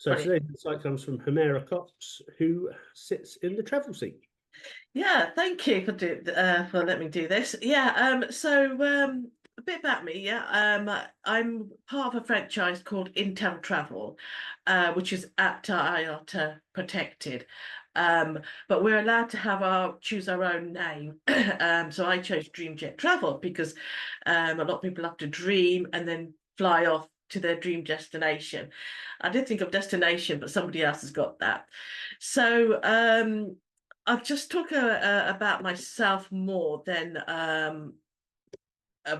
So Brilliant. today's insight comes from Humera Cox, who sits in the travel seat. Yeah, thank you for letting me do this. A bit about me. I'm part of a franchise called Intel Travel, which is APTA IATA protected. But we're allowed to choose our own name. So I chose Dreamjet Travel because a lot of people love to dream and then fly off to their dream destination. I did think of destination, but somebody else has got that. So I've just talked about myself more than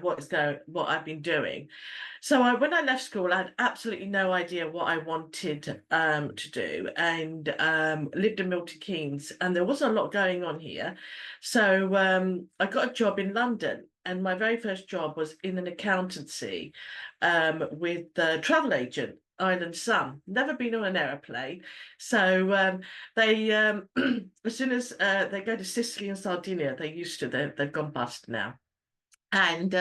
what I've been doing. When I left school, I had absolutely no idea what I wanted to do, and lived in Milton Keynes, and there wasn't a lot going on here. I got a job in London, and my very first job was in an accountancy with the travel agent. Island Sun, never been on an aeroplane. They as soon as they go to Sicily and Sardinia, they've gone bust now. And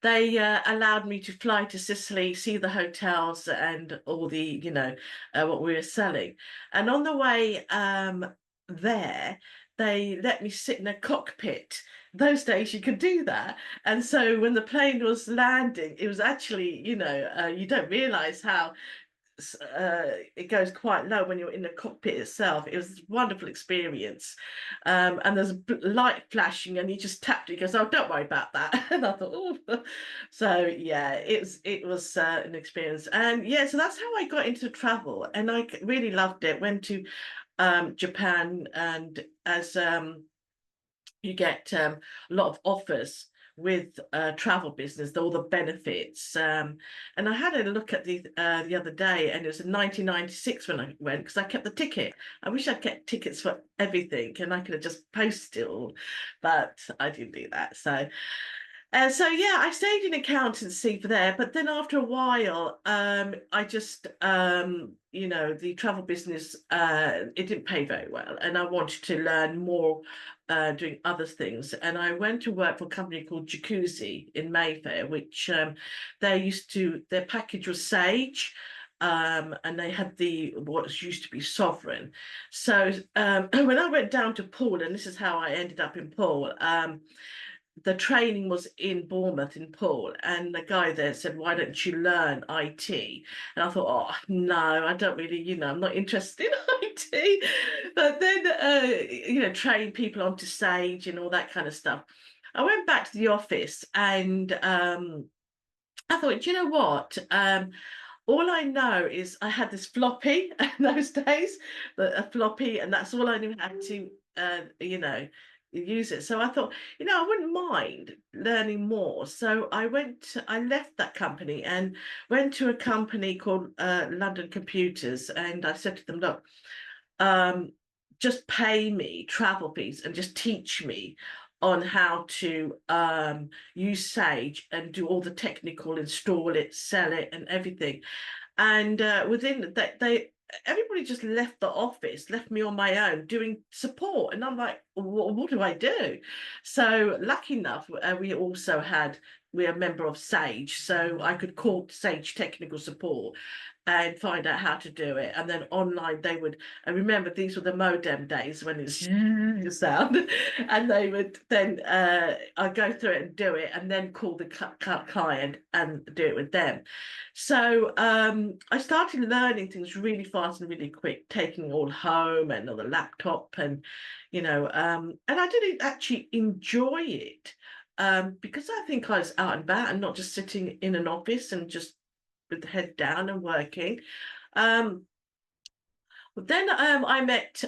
they allowed me to fly to Sicily, see the hotels and all the, what we were selling. And on the way there, they let me sit in a cockpit. Those days you could do that. And so when the plane was landing, it was actually, you don't realize how it goes quite low when you're in the cockpit itself. It was a wonderful experience. And there's a light flashing and he just tapped it. He goes, "Oh, don't worry about that." And I thought, oh. So yeah, it was an experience. And yeah, so that's how I got into travel. And I really loved it. Went to Japan, and as you get a lot of offers with travel business, all the benefits. And I had a look at the other day, and it was in 1996 when I went, because I kept the ticket. I wish I'd kept tickets for everything, and I could have just posted it all, but I didn't do that. Yeah, I stayed in accountancy for there, but then after a while, I just, the travel business, it didn't pay very well, and I wanted to learn more, doing other things. And I went to work for a company called Jacuzzi in Mayfair, which their package was Sage. And they had what used to be Sovereign. When I went down to Poole, and this is how I ended up in Poole, the training was in Bournemouth in Poole, and the guy there said, "Why don't you learn IT?" And I thought, "Oh no, I don't really, I'm not interested in IT." But then, train people onto Sage and all that kind of stuff. I went back to the office, and I thought, you know what? All I know is I had this floppy in those days, a floppy, and that's all I knew how to, use it. So I thought, I wouldn't mind learning more. I left that company and went to a company called London Computers, and I said to them, "Look, um, just pay me travel fees and just teach me on how to use Sage and do all the technical, install it, sell it, and everything." And within that, everybody just left the office, left me on my own doing support, and I'm like, what do I do? So lucky enough, we're a member of Sage, so I could call Sage technical support and find out how to do it. And then online I remember these were the modem days when it's sound, and they would then I'd go through it and do it, and then call the client and do it with them. I started learning things really fast and really quick, taking it all home and on the laptop, and and I didn't actually enjoy it, because I think I was out and about and not just sitting in an office and just with the head down and working. Um, but then I met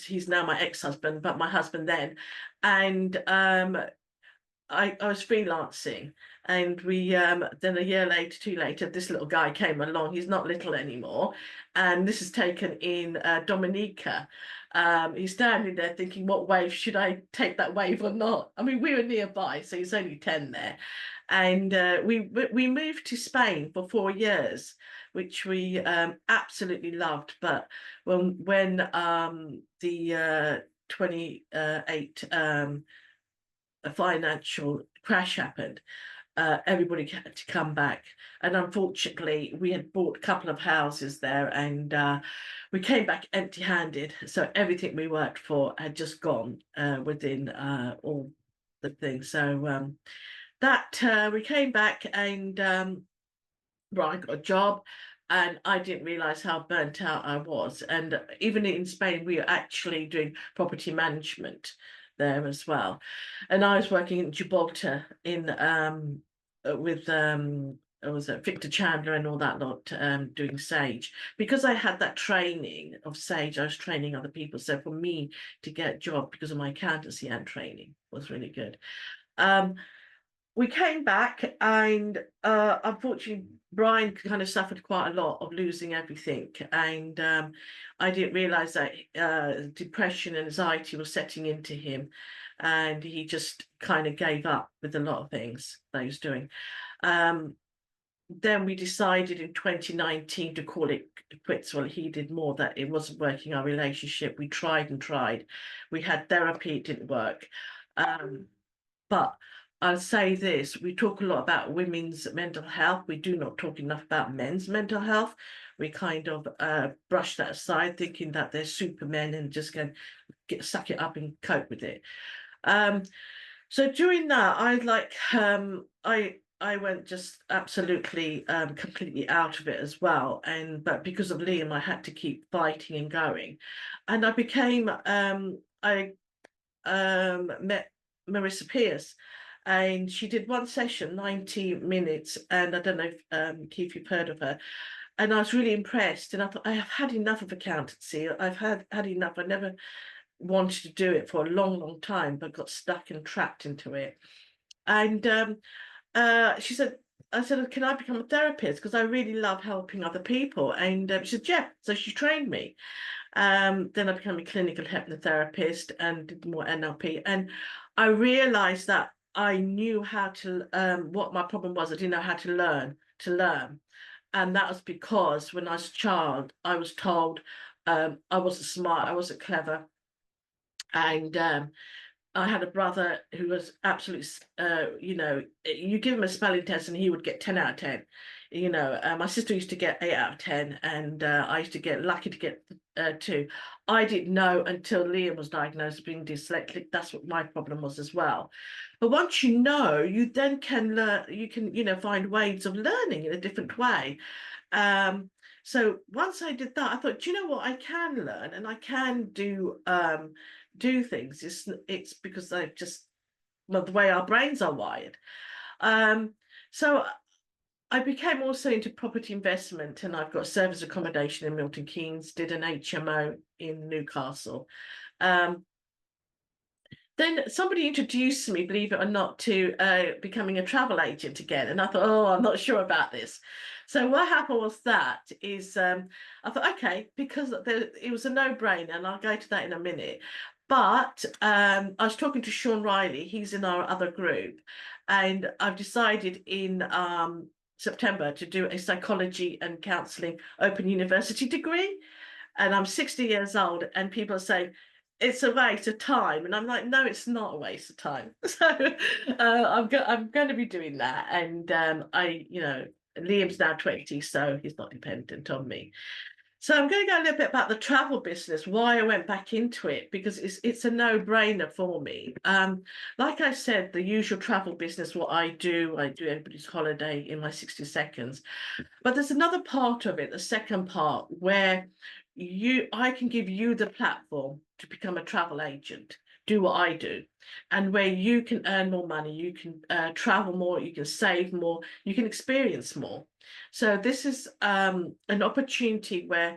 he's now my ex-husband, but my husband then, and I was freelancing, and we then a year later, two later, this little guy came along. He's not little anymore, and this is taken in Dominica. He's standing there thinking, what wave should I take, that wave or not? I mean, we were nearby, so he's only 10 there, and we moved to Spain for 4 years, which we absolutely loved. But when the 28 a financial crash happened, everybody had to come back. And unfortunately, we had bought a couple of houses there, and we came back empty-handed. So everything we worked for had just gone within all the things. So that we came back, and Brian got a job, and I didn't realize how burnt out I was. And even in Spain, we were actually doing property management there as well. And I was working in Gibraltar in with was it Victor Chandler and all that lot, doing Sage. Because I had that training of Sage, I was training other people. So for me to get a job because of my accountancy and training was really good. We came back, and unfortunately Brian kind of suffered quite a lot of losing everything, and I didn't realize that depression and anxiety was setting into him, and he just kind of gave up with a lot of things that he was doing. Then we decided in 2019 to call it quits. Well, he did more, that it wasn't working, our relationship. We tried and tried. We had therapy, it didn't work. But I'll say this, we talk a lot about women's mental health. We do not talk enough about men's mental health. We kind of brush that aside, thinking that they're supermen and just going to suck it up and cope with it. So during that, I went just absolutely completely out of it as well. But because of Liam, I had to keep fighting and going. And I became I met Marissa Pierce, and she did one session, 90 minutes, and I don't know if Keith, you've heard of her. And I was really impressed, and I thought, I have had enough of accountancy. I've had enough. I never wanted to do it for a long time, but got stuck and trapped into it. And she said, I said, can I become a therapist? Because I really love helping other people. And she said, yeah. So she trained me. Then I became a clinical hypnotherapist and did more NLP. And I realized that I knew how to, what my problem was. I didn't know how to learn. And that was because when I was a child, I was told I wasn't smart, I wasn't clever. And I had a brother who was absolutely, you give him a spelling test and he would get 10 out of 10. My sister used to get 8 out of 10, and I used to get lucky to get 2. I didn't know until Liam was diagnosed with being dyslexic. That's what my problem was as well. But once you know, you then can learn, you can, find ways of learning in a different way. So once I did that, I thought, do you know what? I can learn and I can do things. It's because the way our brains are wired. So I became also into property investment, and I've got service accommodation in Milton Keynes, did an HMO in Newcastle. Then somebody introduced me, believe it or not, to becoming a travel agent again. And I thought, oh, I'm not sure about this. So what happened was I thought, okay, because it was a no-brainer, and I'll go to that in a minute. But I was talking to Sean Riley, he's in our other group, and I've decided in September to do a psychology and counselling open university degree. And I'm 60 years old, and people are saying, it's a waste of time, and I'm like, no, it's not a waste of time. So I'm going to be doing that, and Liam's now 20, so he's not dependent on me. So I'm going to go a little bit about the travel business, why I went back into it, because it's a no-brainer for me. Like I said, the usual travel business, what I do everybody's holiday in my 60 seconds. But there's another part of it, the second part, where I can give you the platform to become a travel agent, do what I do, and where you can earn more money, you can travel more, you can save more, you can experience more. So this is an opportunity where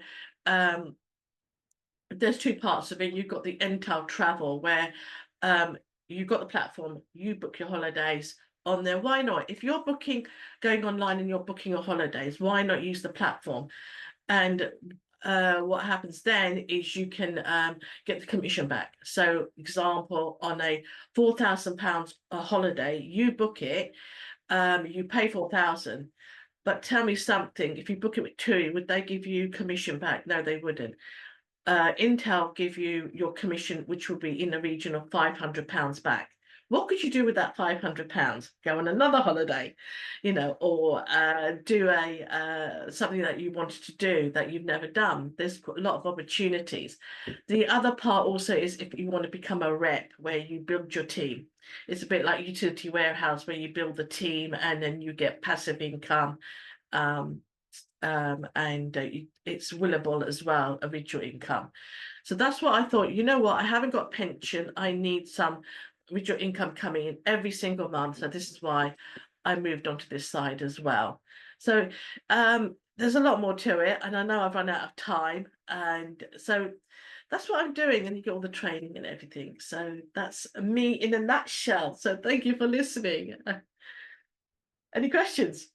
there's 2 parts of it. You've got the entire travel, where you've got the platform, you book your holidays on there. Why not? If you're going online and you're booking your holidays, why not use the platform? And what happens then is you can get the commission back. So example, on a £4,000 a holiday, you book it, you pay 4,000. But tell me something, if you book it with 2, would they give you commission back? No, they wouldn't. Intel give you your commission, which will be in the region of £500 back What could you do with that £500? Go on another holiday, or do a something that you wanted to do that you've never done. There's a lot of opportunities. The other part also is if you want to become a rep where you build your team. It's a bit like utility warehouse where you build the team and then you get passive income. Um, it's willable as well, a ritual income. So that's what I thought. You know what? I haven't got pension. I need some ritual income coming in every single month. So this is why I moved on to this side as well. So there's a lot more to it, and I know I've run out of time, and so that's what I'm doing. And you get all the training and everything. So that's me in a nutshell. So thank you for listening. Any questions?